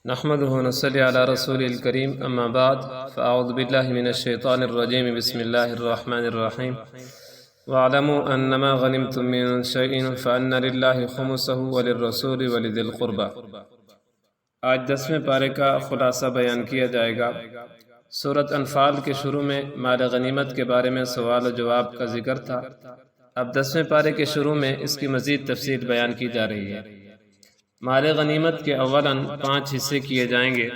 نحمده ونصلي على رسوله الكريم اما بعد فاعوذ بالله من الشيطان الرجيم بسم الله الرحمن الرحيم واعلموا انما غنمتم من شيء فان لله خمسه وللرسول ولذي القربى۔ آج 10ویں پارے کا خلاصہ بیان کیا جائے گا۔ سورۃ انفال کے شروع میں مال غنیمت کے بارے میں سوال و جواب کا ذکر تھا۔ اب 10ویں پارے کے شروع میں اس کی مزید تفصیل بیان کی جا رہی ہے۔ مال غنیمت کے اولاً 5 حصے کیے جائیں گے،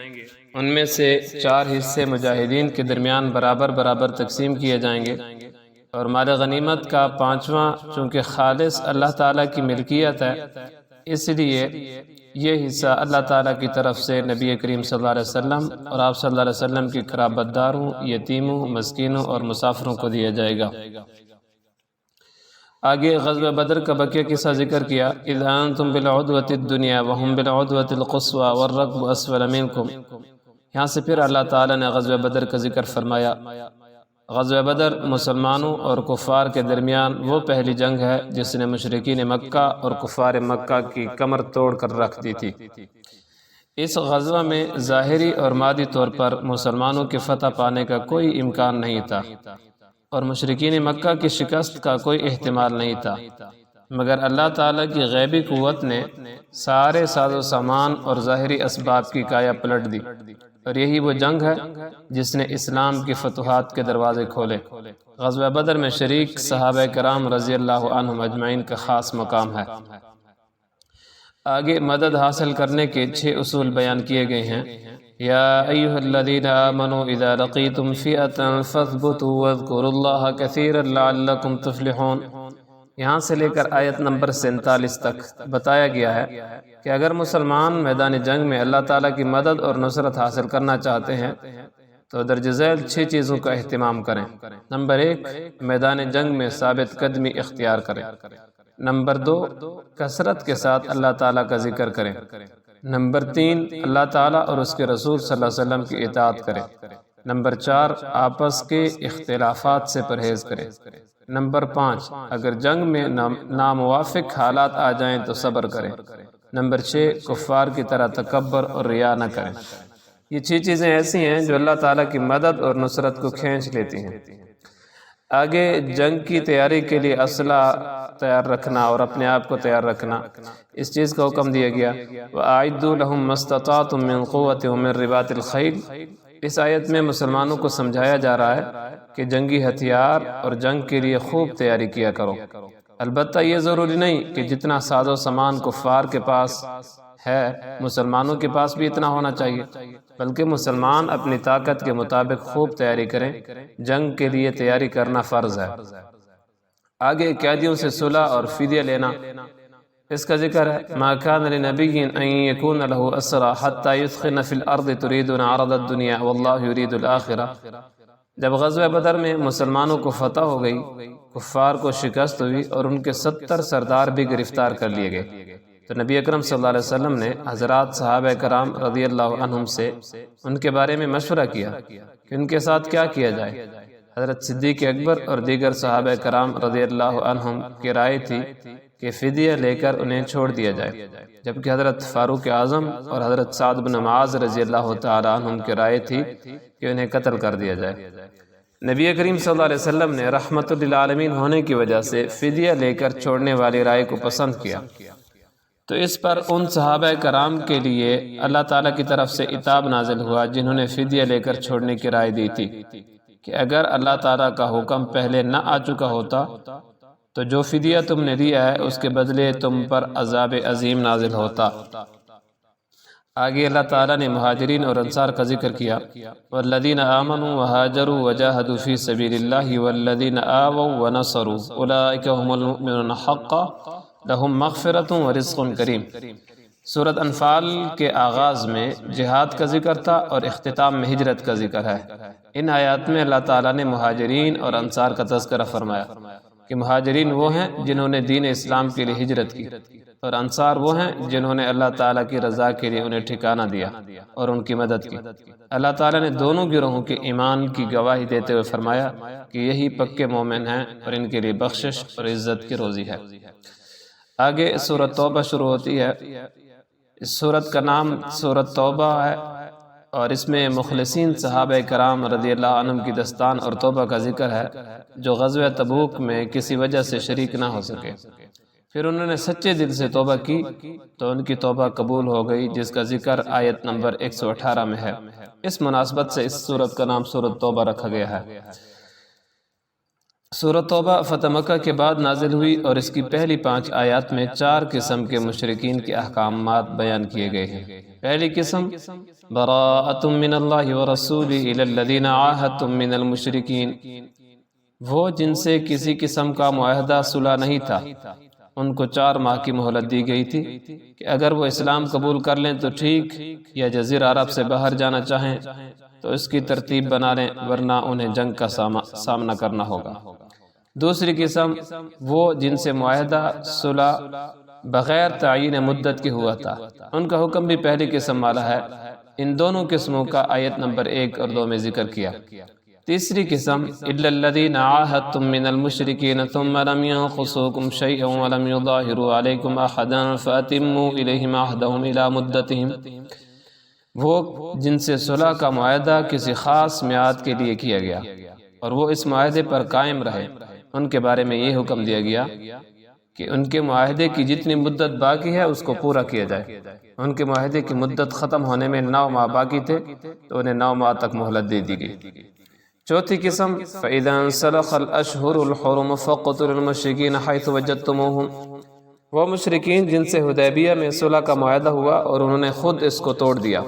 ان میں سے 4 حصے مجاہدین کے درمیان برابر برابر تقسیم کیے جائیں گے، اور مال غنیمت کا 5واں چونکہ خالص اللہ تعالیٰ کی ملکیت ہے، اس لیے یہ حصہ اللہ تعالیٰ کی طرف سے نبی کریم صلی اللہ علیہ وسلم اور آپ صلی اللہ علیہ وسلم کی قرابت داروں، یتیموں، مسکینوں اور مسافروں کو دیا جائے گا۔ آگے غزوہ بدر کا بقیہ قصہ ذکر کیا۔ اذ انتم بالعدوۃ الدنیا وهم بالعدوۃ القصوى والركب اسفل منكم۔ یہاں سے پھر اللہ تعالیٰ نے غزوہ بدر کا ذکر فرمایا۔ غزوہ بدر مسلمانوں اور کفار کے درمیان وہ پہلی جنگ ہے جس نے مشرکین مکہ اور کفار مکہ کی کمر توڑ کر رکھ دی تھی۔ اس غزوہ میں ظاہری اور مادی طور پر مسلمانوں کے فتح پانے کا کوئی امکان نہیں تھا، اور مشرکین مکہ کی شکست کا کوئی احتمال نہیں تھا، مگر اللہ تعالیٰ کی غیبی قوت نے سارے ساز و سامان اور ظاہری اسباب کی کایا پلٹ دی، اور یہی وہ جنگ ہے جس نے اسلام کی فتوحات کے دروازے کھولے۔ غزوہ بدر میں شریک صحابہ کرام رضی اللہ عنہم اجمعین کا خاص مقام ہے۔ آگے مدد حاصل کرنے کے 6 اصول بیان کیے گئے ہیں۔ یا ایھا الذین آمنوا اذا لقیتم فئۃ فاثبتوا واذکروا اللہ کثیرا لعلکم تفلحون۔ یہاں سے لے کر آیت نمبر 47 تک بتایا گیا ہے کہ اگر مسلمان میدان جنگ میں اللہ تعالیٰ کی مدد اور نصرت حاصل کرنا چاہتے ہیں تو درج ذیل 6 چیزوں کا اہتمام کریں۔ نمبر 1، میدان جنگ میں ثابت قدمی اختیار کریں۔ نمبر 2، کثرت کے ساتھ اللہ تعالیٰ کا ذکر کریں۔ نمبر 3، اللہ تعالیٰ اور اس کے رسول صلی اللہ علیہ وسلم کی اطاعت کریں۔ نمبر 4، آپس کے اختلافات سے پرہیز کریں۔ نمبر 5، اگر جنگ میں ناموافق حالات آ جائیں تو صبر کریں۔ نمبر 6، کفار کی طرح تکبر اور ریا نہ کریں۔ یہ 6 چیزیں ایسی ہیں جو اللہ تعالیٰ کی مدد اور نصرت کو کھینچ لیتی ہیں۔ آگے جنگ کی تیاری کے لیے اسلحہ تیار رکھنا اور اپنے آپ کو تیار رکھنا، اس چیز کا حکم دیا گیا۔ وَأَعِدُّوا لَهُم مَّا اسْتَطَعْتُم مِّن قُوَّةٍ وَمِن رِّبَاطِ الْخَيْلِ۔ اس آیت میں مسلمانوں کو سمجھایا جا رہا ہے کہ جنگی ہتھیار اور جنگ کے لیے خوب تیاری کیا کرو۔ البتہ یہ ضروری نہیں کہ جتنا ساز و سامان کفار کے پاس ہے مسلمانوں کے پاس بھی اتنا ہونا چاہیے، بلکہ مسلمان اپنی طاقت کے مطابق خوب تیاری کریں۔ جنگ کے لیے تیاری کرنا فرض ہے۔ آگے قیدیوں سے صلح اور فدیہ لینا، اس کا ذکر ہے۔ ما كان لنبي ان يكون له اسرى حتى يثخن في الارض تريدون عرض الدنيا والله يريد الاخرة۔ جب غزوہ بدر میں مسلمانوں کو فتح ہو گئی، کفار کو شکست ہوئی اور ان کے 70 سردار بھی گرفتار کر لیے گئے، تو نبی اکرم صلی اللہ علیہ وسلم نے حضرات صحابہ کرام رضی اللہ عنہم سے ان کے بارے میں مشورہ کیا کہ ان کے ساتھ کیا کیا جائے۔ حضرت صدیق اکبر اور دیگر صحابہ کرام رضی اللہ عنہم کی رائے تھی کہ فدیہ لے کر انہیں چھوڑ دیا جائے، جبکہ حضرت فاروق اعظم اور حضرت سعد بن معاذ رضی اللہ تعالی عنہم کی رائے تھی کہ انہیں قتل کر دیا جائے۔ نبی کریم صلی اللہ علیہ وسلم نے رحمت للعالمین ہونے کی وجہ سے فدیہ لے کر چھوڑنے والی رائے کو پسند کیا، تو اس پر ان صحابہ کرام کے لیے اللہ تعالیٰ کی طرف سے عتاب نازل ہوا جنہوں نے فدیہ لے کر چھوڑنے کی رائے دی تھی کہ اگر اللہ تعالیٰ کا حکم پہلے نہ آ چکا ہوتا تو جو فدیہ تم نے دیا ہے اس کے بدلے تم پر عذاب عظیم نازل ہوتا۔ آگے اللہ تعالیٰ نے مہاجرین اور انصار کا ذکر کیا۔ والذین آمنوا وہاجروا وجاہدوا فی سبیل اللہ والذین آووا ونصروا اولئک هم المؤمنون حقا لہم مغفرۃ ورزق کریم۔ سورۃ انفال کے آغاز میں جہاد کا ذکر تھا اور اختتام میں ہجرت کا ذکر ہے۔ ان آیات میں اللہ تعالیٰ نے مہاجرین اور انصار کا تذکرہ فرمایا کہ مہاجرین وہ ہیں جنہوں نے دین اسلام کے لیے ہجرت کی، اور انصار وہ ہیں جنہوں نے اللہ تعالیٰ کی رضا کے لیے انہیں ٹھکانہ دیا اور ان کی مدد کی۔ اللہ تعالیٰ نے دونوں گروہوں کے ایمان کی گواہی دیتے ہوئے فرمایا کہ یہی پکے مومن ہیں اور ان کے لیے بخشش اور عزت کی روزی ہے۔ آگے سورۃ توبہ شروع ہوتی ہے۔ اس صورت کا نام سورۃ توبہ ہے، اور اس میں مخلصین صحابہ کرام رضی اللہ عنہم کی دستان اور توبہ کا ذکر ہے، جو غزوہ تبوک میں کسی وجہ سے شریک نہ ہو سکے، پھر انہوں نے سچے دل سے توبہ کی تو ان کی توبہ قبول ہو گئی، جس کا ذکر آیت نمبر 118 میں ہے۔ اس مناسبت سے اس سورت کا نام سورۃ توبہ رکھا گیا ہے۔ سورۃ توبہ فتح مکہ کے بعد نازل ہوئی، اور اس کی پہلی 5 آیات میں 4 قسم کے مشرکین کے احکامات بیان کیے گئے ہیں۔ پہلی قسم براءۃ من اللہ ورسولہ الی الذین عاہدتم من المشرکین، وہ جن سے کسی قسم کا معاہدہ صلح نہیں تھا، ان کو 4 ماہ کی مہلت دی گئی تھی کہ اگر وہ اسلام قبول کر لیں تو ٹھیک، یا جزیرہ عرب سے باہر جانا چاہیں تو اس کی ترتیب بنا لیں، ورنہ انہیں جنگ کا سامنا کرنا ہوگا۔ دوسری قسم وہ جن سے معاہدہ صلح بغیر تعین مدت کے ہوا تھا، ان کا حکم بھی پہلی قسم والا ہے۔ ان دونوں قسموں کا آیت نمبر 1 اور 2 میں ذکر کیا۔ تیسری قسم الا الذین عاہدتم من المشرکین ثم لم ينقصوکم شیئا ولم یظاہروا علیکم احدا فاتموا الیہم عہدہم الی مدتہم، وہ جن سے صلح کا معاہدہ کسی خاص میعاد کے لیے کیا گیا اور وہ اس معاہدے پر قائم رہے، ان کے بارے میں یہ حکم دیا گیا کہ ان کے معاہدے کی جتنی مدت باقی ہے اس کو پورا کیا جائے۔ ان کے معاہدے کی مدت ختم ہونے میں 9 ماہ باقی تھے تو انہیں 9 ماہ تک مہلت دے دی گئی۔ چوتھی قسم فَإِذَا انْسَلَخَ الْأَشْهُرُ الْحُرُمُ فَاقْتُلُوا الْمُشْرِكِينَ حَيْثُ وَجَدتُّمُوهُمْ، وہ مشرکین جن سے حدیبیہ میں صلح کا معاہدہ ہوا اور انہوں نے خود اس کو توڑ دیا۔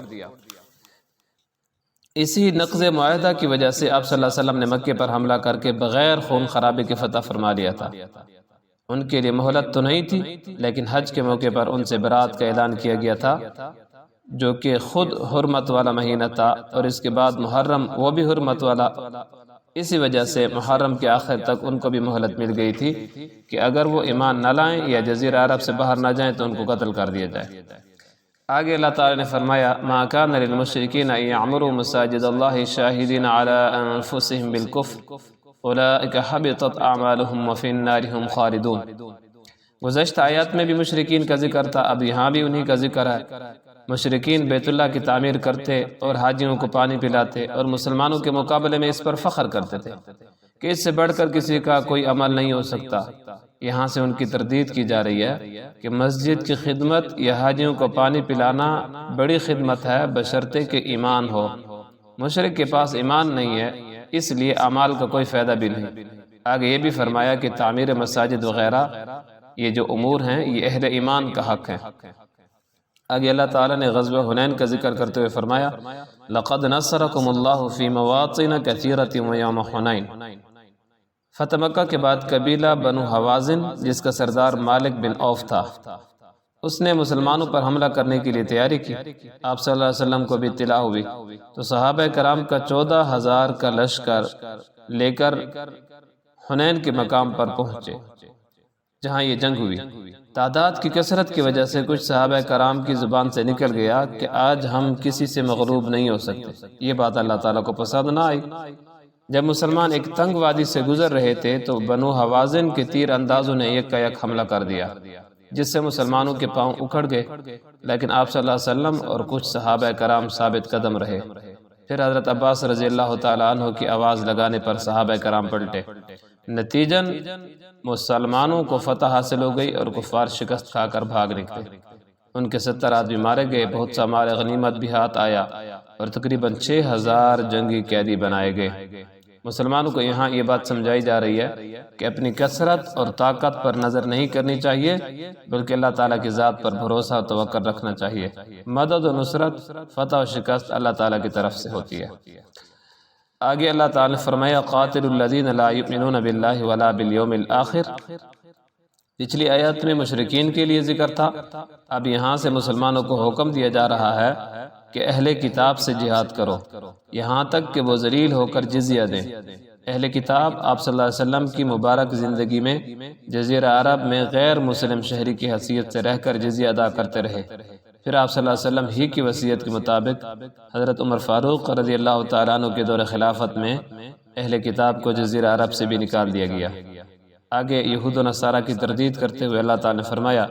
اسی نقض معاہدہ کی وجہ سے آپ صلی اللہ علیہ وسلم نے مکے پر حملہ کر کے بغیر خون خرابے کی فتح فرما لیا تھا۔ ان کے لیے مہلت تو نہیں تھی، لیکن حج کے موقع پر ان سے برات کا اعلان کیا گیا تھا، جو کہ خود حرمت والا مہینہ تھا، اور اس کے بعد محرم وہ بھی حرمت والا۔ اسی وجہ سے محرم کے آخر تک ان کو بھی مہلت مل گئی تھی کہ اگر وہ ایمان نہ لائیں یا جزیرہ عرب سے باہر نہ جائیں تو ان کو قتل کر دیا جائے۔ آگے اللہ تعالی نے فرمایا ما کان للمشرکین ان یعمروا مساجد اللہ شاہدین علی انفسہم بالکفر اولئک حبطت اعمالہم وفی النار ہم خالدون۔ گزشتہ آیات میں بھی مشرکین کا ذکر تھا، اب یہاں بھی انہی کا ذکر ہے۔ مشرکین بیت اللہ کی تعمیر کرتے اور حاجیوں کو پانی پلاتے اور مسلمانوں کے مقابلے میں اس پر فخر کرتے تھے کہ اس سے بڑھ کر کسی کا کوئی عمل نہیں ہو سکتا۔ یہاں سے ان کی تردید کی جا رہی ہے کہ مسجد کی خدمت یا حاجیوں کو پانی پلانا بڑی خدمت ہے، بشرطے کہ ایمان ہو۔ مشرک کے پاس ایمان نہیں ہے، اس لیے اعمال کا کوئی فائدہ بھی نہیں۔ آگے یہ بھی فرمایا کہ تعمیر مساجد وغیرہ یہ جو امور ہیں یہ اہل ایمان کا حق ہے۔ آگے اللہ تعالیٰ نے غزوہ حنین کا ذکر کرتے ہوئے فرمایا لَقَدْ نَصَّرَكُمُ اللَّهُ فِي مَوَاطِنَ كَثِيرَةٍ وَيَوْمَ حُنَيْنَ۔ فتح مکہ کے بعد قبیلہ بنو حوازن جس کا سردار مالک بن عوف تھا، اس نے مسلمانوں پر حملہ کرنے کے لیے تیاری کی۔ آپ صلی اللہ علیہ وسلم کو بھی اطلاع ہوئی تو صحابہ کرام کا 14,000 کا لشکر لے کر حنین کے مقام پر پہنچے جہاں یہ جنگ ہوئی۔ تعداد کی کثرت کی وجہ سے کچھ صحابہ کرام کی زبان سے نکل گیا کہ آج ہم کسی سے مغلوب نہیں ہو سکتے۔ یہ بات اللہ تعالیٰ کو پسند نہ آئی۔ جب مسلمان ایک تنگ وادی سے گزر رہے تھے تو بنو حوازن کے تیر اندازوں نے یک کا یک حملہ کر دیا، جس سے مسلمانوں کے پاؤں اکھڑ گئے، لیکن آپ صلی اللہ علیہ وسلم اور کچھ صحابہ کرام ثابت قدم رہے۔ پھر حضرت عباس رضی اللہ تعالیٰ عنہ کی آواز لگانے پر صحابہ کرام پلٹے، نتیجن مسلمانوں کو فتح حاصل ہو گئی اور کفار شکست کھا کر بھاگ نکلے۔ ان کے 70 آدمی مارے گئے، بہت سا مال غنیمت بھی ہاتھ آیا اور تقریباً 6,000 جنگی قیدی بنائے گئے۔ مسلمانوں کو یہاں یہ بات سمجھائی جا رہی ہے کہ اپنی کثرت اور طاقت پر نظر نہیں کرنی چاہیے، بلکہ اللہ تعالیٰ کی ذات پر بھروسہ و توکل رکھنا چاہیے۔ مدد و نصرت، فتح و شکست اللہ تعالیٰ کی طرف سے ہوتی ہے۔ آگے اللہ تعالیٰ نے فرمایا قاتل الذین لا یؤمنون باللہ ولا بالیوم الآخر۔ پچھلی آیات میں مشرکین کے لیے ذکر تھا، اب یہاں سے مسلمانوں کو حکم دیا جا رہا ہے کہ اہل کتاب سے جہاد کرو، یہاں تک کہ وہ ذلیل ہو کر جزیہ دیں۔ اہل کتاب آپ صلی اللہ علیہ وسلم کی مبارک زندگی میں جزیرہ عرب میں غیر مسلم شہری کی حیثیت سے رہ کر جزیہ ادا کرتے رہے۔ پھر آپ صلی اللہ علیہ وسلم ہی کی وصیت کے مطابق حضرت عمر فاروق رضی اللہ تعالیٰ عنہ کے دور خلافت میں اہل کتاب کو جزیرہ عرب سے بھی نکال دیا گیا۔ آگے یہود و نصارہ کی تردید کرتے ہوئے اللہ تعالیٰ نے فرمایا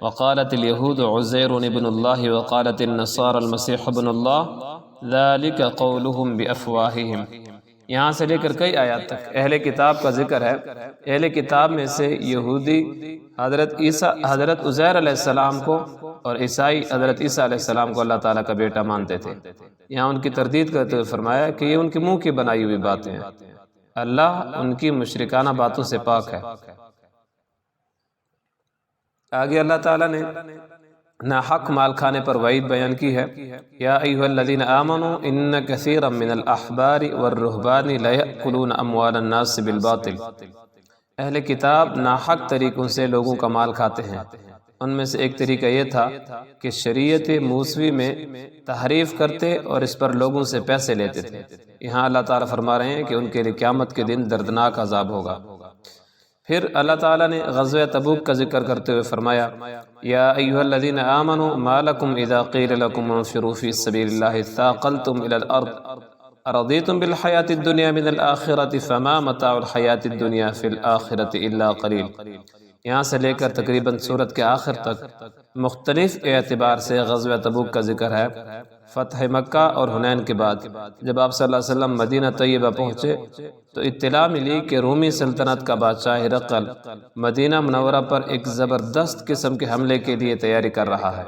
وقالت الیہود عزیر ابن اللہ وقالت النصارى المسیح ابن اللہ ذلك قولهم بافواہہم۔ یہاں سے لے کر کئی آیات تک اہل کتاب کا ذکر ہے۔ اہل کتاب میں سے یہودی حضرت عزیر علیہ السلام کو اور عیسائی حضرت عیسیٰ علیہ السلام کو اللہ تعالیٰ کا بیٹا مانتے تھے۔ یہاں ان کی تردید کرتے ہوئے فرمایا کہ یہ ان کے منہ کی بنائی ہوئی باتیں ہیں، اللہ ان کی مشرکانہ باتوں سے پاک ہے۔ آگے اللہ تعالیٰ نے ناحق مال کھانے پر وعید بیان کی ہے۔ یا ایھا الذین آمنوا ان کثیرا من الاحبار والرہبان لیأکلون اموال الناس بالباطل۔ اہل کتاب ناحق طریقوں سے لوگوں کا مال کھاتے ہیں۔ ان میں سے ایک طریقہ یہ تھا کہ شریعت موسوی میں تحریف کرتے اور اس پر لوگوں سے پیسے لیتے تھے۔ یہاں اللہ تعالیٰ فرما رہے ہیں کہ ان کے لیے قیامت کے دن دردناک عذاب ہوگا۔ پھر اللہ تعالیٰ نے غزوہ تبوک کا ذکر کرتے ہوئے فرمایا یا ایھا الذین آمنوا ما لکم اذا قیل لکم انفروا فی سبیل اللہ اثاقلتم الی الارض ارضیتم بالحیاۃ الدنیا من الآخرۃ فما متاع الحیاۃ الدنیا فی الآخرۃ الا قلیل۔ یہاں سے لے کر تقریباً سورت کے آخر تک مختلف اعتبار سے غزوہ تبوک کا ذکر ہے۔ فتح مکہ اور حنین کے بعد جب آپ صلی اللہ علیہ وسلم مدینہ طیبہ پہنچے تو اطلاع ملی کہ رومی سلطنت کا بادشاہ ہرقل مدینہ منورہ پر ایک زبردست قسم کے حملے کے لیے تیاری کر رہا ہے۔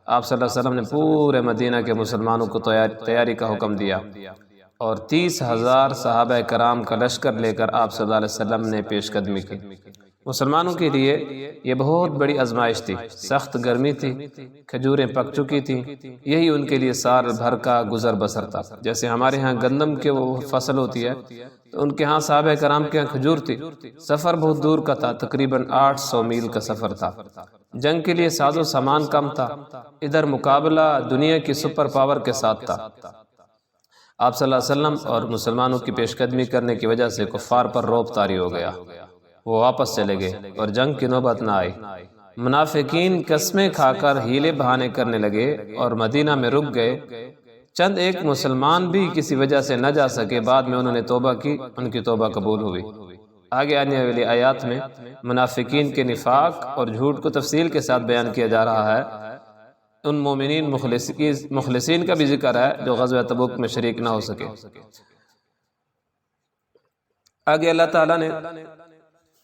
آپ صلی اللہ علیہ وسلم نے پورے مدینہ کے مسلمانوں کو تیاری کا حکم دیا اور 30,000 صحابہ کرام کا لشکر لے کر آپ صلی اللہ علیہ وسلم نے پیش قدمی کی۔ مسلمانوں کے لیے یہ بہت بڑی آزمائش تھی، سخت گرمی تھی، کھجوریں پک چکی تھیں، یہی ان کے لیے سال بھر کا گزر بسر تھا۔ جیسے ہمارے ہاں گندم کے وہ فصل ہوتی ہے تو ان کے ہاں صحابہ کرام کے ہاں کھجور تھی۔ سفر بہت دور کا تھا، تقریباً 800 میل کا سفر تھا۔ جنگ کے لیے ساز و سامان کم تھا، ادھر مقابلہ دنیا کی سپر پاور کے ساتھ تھا۔ آپ صلی اللہ علیہ وسلم اور مسلمانوں کی پیش قدمی کرنے کی وجہ سے کفار پر رعب طاری ہو گیا، وہ واپس چلے گئے اور جنگ کی نوبت نہ آئی۔ منافقین قسمیں کھا کر ہیلے بہانے کرنے لگے اور مدینہ میں رک گئے۔ چند ایک مسلمان بھی کسی وجہ سے نہ جا سکے، بعد میں انہوں نے توبہ کی، ان کی توبہ قبول ہوئی۔ آگے آنے والی آیات میں منافقین کے نفاق اور جھوٹ کو تفصیل کے ساتھ بیان کیا جا رہا ہے۔ ان مومنین مخلصین کا بھی ذکر ہے جو غزوہ تبوک میں شریک نہ ہو سکے۔ آگے اللہ تعالیٰ نے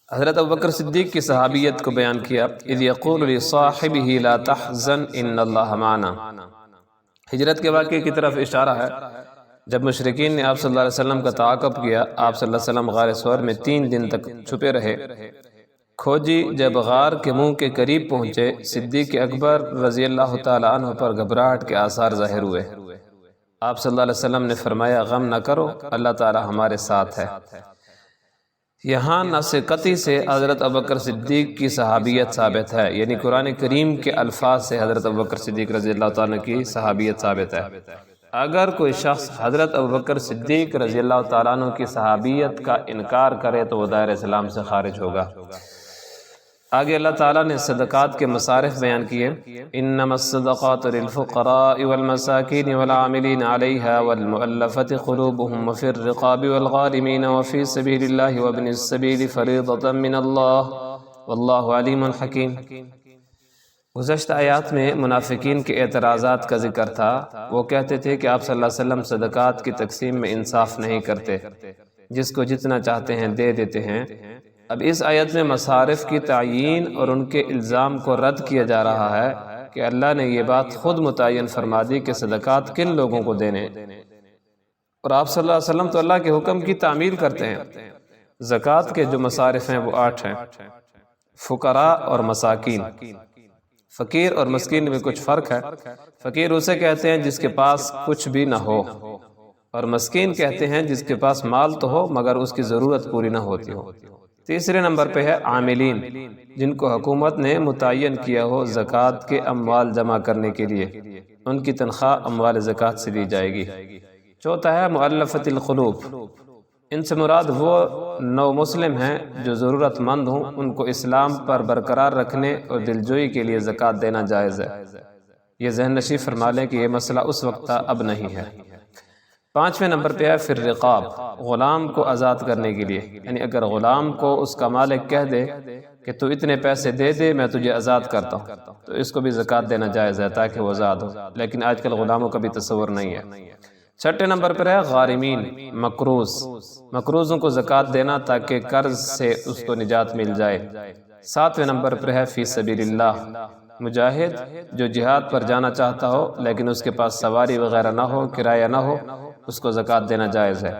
حضرت ابوبکر صدیق کی صحابیت کو بیان کیا۔ اذ یقول لصاحبہ لا تحزن ان اللہ معنا۔ ہجرت کے واقعے کی طرف اشارہ ہے۔ جب مشرکین نے آپ صلی اللہ علیہ وسلم کا تعاقب کیا، آپ صلی اللہ علیہ وسلم غار ثور میں 3 دن تک چھپے رہے۔ کھوجی جب غار کے منہ کے قریب پہنچے، صدیق اکبر رضی اللہ تعالی عنہ پر گھبراہٹ کے آثار ظاہر ہوئے۔ آپ صلی اللہ علیہ وسلم نے فرمایا غم نہ کرو، اللہ تعالی ہمارے ساتھ ہے۔ یہاں نص قطعی سے حضرت ابوبکر صدیق کی صحابیت ثابت ہے، یعنی قرآن کریم کے الفاظ سے حضرت ابوبکر صدیق رضی اللہ تعالیٰ کی صحابیت ثابت ہے۔ اگر کوئی شخص حضرت ابوبکر صدیق رضی اللہ تعالیٰ عنہ کی صحابیت کا انکار کرے تو وہ دائرہ اسلام سے خارج ہوگا۔ آگے اللہ تعالیٰ نے صدقات کے مصارف بیان کیے۔ انما الصدقات للفقراء والمساکین والعاملین علیہا والمؤلفۃ قلوبهم وفی الرقاب والغارمین وفی سبیل اللہ وابن السبیل فریضۃ من اللہ واللہ علیم حکیم۔ گزشتہ آیات میں منافقین کے اعتراضات کا ذکر تھا۔ وہ کہتے تھے کہ آپ صلی اللہ علیہ وسلم صدقات کی تقسیم میں انصاف نہیں کرتے، جس کو جتنا چاہتے ہیں دے دیتے ہیں۔ اب اس آیت میں مصارف کی تعیین اور ان کے الزام کو رد کیا جا رہا ہے کہ اللہ نے یہ بات خود متعین فرما دی کہ صدقات کن لوگوں کو دینے، اور آپ صلی اللہ علیہ وسلم تو اللہ کے حکم کی تعمیل کرتے ہیں۔ زکوٰۃ کے جو مصارف ہیں وہ 8 ہیں۔ فقراء اور مساکین، فقیر اور مسکین میں کچھ فرق ہے۔ فقیر اسے کہتے ہیں جس کے پاس کچھ بھی نہ ہو، اور مسکین کہتے ہیں جس کے پاس مال تو ہو مگر اس کی ضرورت پوری نہ ہوتی ہو۔ تیسرے نمبر پہ ہے عاملین، جن کو حکومت نے متعین کیا ہو زکوٰۃ کے اموال جمع کرنے کے لیے، ان کی تنخواہ اموال زکوٰۃ سے دی جائے گی۔ چوتھا ہے مؤلفۃ القلوب، ان سے مراد وہ نو مسلم ہیں جو ضرورت مند ہوں، ان کو اسلام پر برقرار رکھنے اور دلجوئی کے لیے زکوٰۃ دینا جائز ہے۔ یہ ذہن نشی فرما لیں کہ یہ مسئلہ اس وقت تھا، اب نہیں ہے۔ 5ویں نمبر پہ ہے فی الرقاب، غلام کو آزاد کرنے کے لیے، یعنی اگر غلام کو اس کا مالک کہہ دے کہ تو اتنے پیسے دے دے میں تجھے آزاد کرتا ہوں، تو اس کو بھی زکوٰۃ دینا جائز ہے تاکہ وہ آزاد ہو، لیکن آج کل غلاموں کا بھی تصور نہیں ہے۔ 6 نمبر پر ہے غارمین، مقروضوں کو زکوٰۃ دینا تاکہ قرض سے اس کو نجات مل جائے۔ 7ویں نمبر پر ہے فی سبیل اللہ، مجاہد جو جہاد پر جانا چاہتا ہو لیکن اس کے پاس سواری وغیرہ نہ ہو، کرایہ نہ ہو، اس کو زکوٰۃ دینا جائز ہے۔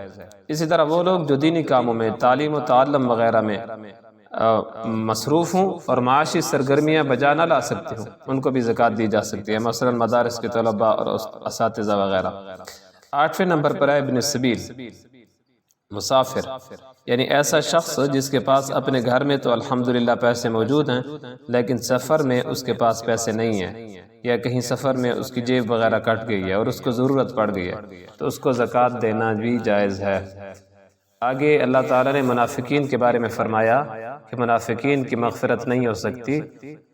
اسی طرح وہ لوگ جو دینی کاموں میں، تعلیم و تعلم وغیرہ میں مصروف ہوں اور معاشی سرگرمیاں بجا نہ لا سکتے ہوں، ان کو بھی زکوٰۃ دی جا سکتی ہے، مثلا مدارس کے طلباء اور اساتذہ وغیرہ۔ 8ویں نمبر پر ہے ابن السبیل، مسافر، یعنی ایسا شخص جس کے پاس اپنے گھر میں تو الحمدللہ پیسے موجود ہیں لیکن سفر میں اس کے پاس پیسے نہیں ہیں، یا کہیں سفر میں اس کی جیب وغیرہ کٹ گئی ہے اور اس کو ضرورت پڑ گئی ہے، تو اس کو زکوٰۃ دینا بھی جائز ہے۔ آگے اللہ تعالیٰ نے منافقین کے بارے میں فرمایا کہ منافقین کی مغفرت نہیں ہو سکتی،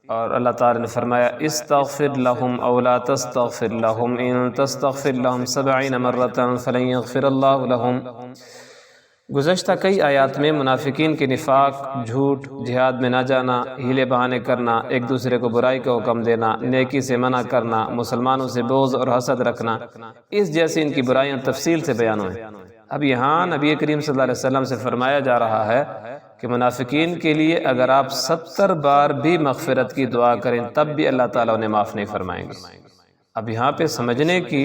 اور اللہ تعالیٰ نے فرمایا استغفر لهم او لا تستغفر لهم ان تستغفر لهم 70 مرة فلن يغفر الله لهم۔ گزشتہ کئی آیات میں منافقین کے نفاق، جھوٹ، جہاد میں نہ جانا، ہیلے بہانے کرنا، ایک دوسرے کو برائی کا حکم دینا، نیکی سے منع کرنا، مسلمانوں سے بغض اور حسد رکھنا، اس جیسی ان کی برائیاں تفصیل سے بیان ہوئیں۔ اب یہاں نبی کریم صلی اللہ علیہ وسلم سے فرمایا جا رہا ہے کہ منافقین کے لیے اگر آپ 70 بار بھی مغفرت کی دعا کریں تب بھی اللہ تعالیٰ انہیں معاف نہیں فرمائیں گے۔ اب یہاں پہ سمجھنے کی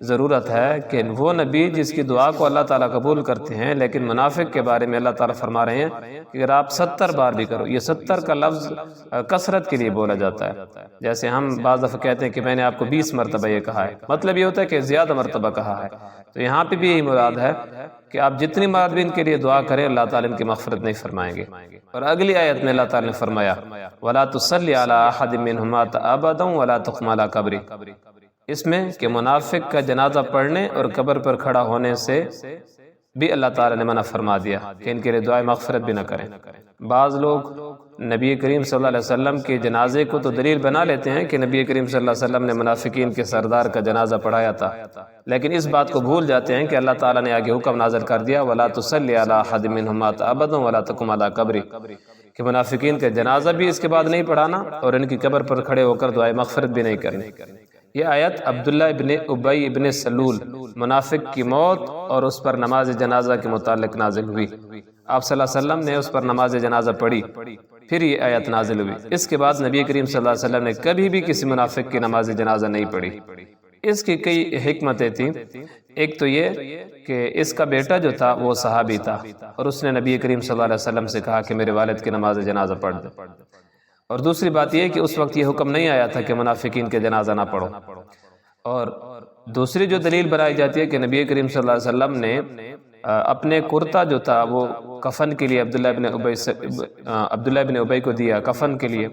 ضرورت ہے کہ وہ نبی جس کی دعا کو اللہ تعالیٰ قبول کرتے ہیں، لیکن منافق کے بارے میں اللہ تعالیٰ فرما رہے ہیں کہ اگر آپ 70 بار بھی کرو، یہ 70 کا لفظ کثرت کے لیے بولا جاتا ہے، جیسے ہم بعض دفعہ کہتے ہیں کہ میں نے آپ کو 20 مرتبہ یہ کہا ہے، مطلب یہ ہوتا ہے کہ زیادہ مرتبہ کہا ہے، تو یہاں پہ بھی یہی مراد ہے کہ آپ جتنی بار بھی ان کے لیے دعا کریں اللہ تعالیٰ ان کی مغفرت نہیں فرمائیں گے۔ اور اگلی آیت میں اللہ تعالیٰ نے فرمایا وَلَا تُصَلِّ عَلَىٰ أَحَدٍ مِّنْهُمْ مَاتَ أَبَدًا وَلَا تُقِمْ عَلَىٰ قَبْرِهِ، اس میں کہ منافق کا جنازہ پڑھنے اور قبر پر کھڑا ہونے سے بھی اللہ تعالیٰ نے منع فرما دیا کہ ان کے لیے دعائے مغفرت بھی نہ کریں۔ بعض لوگ نبی کریم صلی اللہ علیہ وسلم کے جنازے کو تو دلیل بنا لیتے ہیں کہ نبی کریم صلی اللہ علیہ وسلم نے منافقین کے سردار کا جنازہ پڑھایا تھا، لیکن اس بات کو بھول جاتے ہیں کہ اللہ تعالیٰ نے آگے حکم نازل کر دیا وَلَا تُصَلِّ عَلَىٰ أَحَدٍ مِّنْهُمْ مَاتَ أَبَدًا وَلَا تَقُمْ عَلَىٰ قَبْرِهِ، کہ منافقین کا جنازہ بھی اس کے بعد نہیں پڑھانا اور ان کی قبر پر کھڑے ہو کر دعائے مغفرت بھی نہیں کرنی۔ یہ آیت عبداللہ ابن ابی ابن سلول منافق کی موت اور اس پر نماز جنازہ کے متعلق نازل ہوئی۔ آپ صلی اللہ علیہ وسلم نے اس پر نماز جنازہ پڑھی، پھر یہ آیت نازل ہوئی۔ اس کے بعد نبی کریم صلی اللہ علیہ وسلم نے کبھی بھی کسی منافق کی نماز جنازہ نہیں پڑھی۔ اس کی کئی حکمتیں تھیں، ایک تو یہ کہ اس کا بیٹا جو تھا وہ صحابی تھا اور اس نے نبی کریم صلی اللہ علیہ وسلم سے کہا کہ میرے والد کی نماز جنازہ پڑھ دے، اور دوسری بات یہ کہ اس وقت یہ حکم نہیں آیا تھا کہ منافقین کے جنازہ نہ پڑھو۔ اور دوسری جو دلیل بنائی جاتی ہے کہ نبی کریم صلی اللہ علیہ وسلم نے اپنے کرتا جو تھا وہ کفن کے لیے عبداللہ ابن ابی کو دیا کفن کے لیے،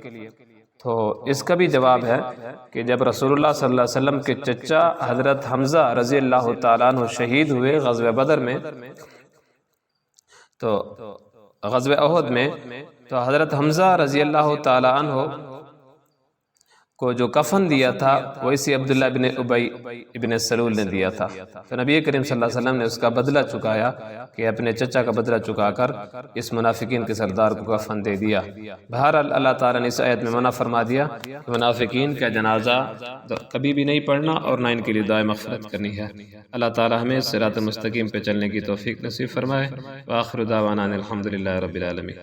تو اس کا بھی جواب ہے کہ جب رسول اللہ صلی اللہ علیہ وسلم کے چچا حضرت حمزہ رضی اللہ تعالیٰ عنہ شہید ہوئے غزوہ بدر میں، تو غزوہ احد میں، تو حضرت حمزہ رضی اللہ تعالیٰ عنہ کو جو کفن دیا تھا وہ اسی عبداللہ ابن ابی ابن سلول نے دیا تھا، تو نبی کریم صلی اللہ علیہ وسلم نے اس کا بدلہ چکایا کہ اپنے چچا کا بدلہ چکا کر اس منافقین کے سردار کو کفن دے دیا۔ بہرحال اللہ تعالیٰ نے اس آیت میں منع فرما دیا کہ منافقین کا جنازہ کبھی بھی نہیں پڑھنا اور نہ ان کے لیے دعائے مغفرت کرنی ہے۔ اللہ تعالیٰ ہمیں صراط مستقیم پہ چلنے کی توفیق نصیب فرمائے۔ وآخر دعوانا الحمدللہ رب العالمین۔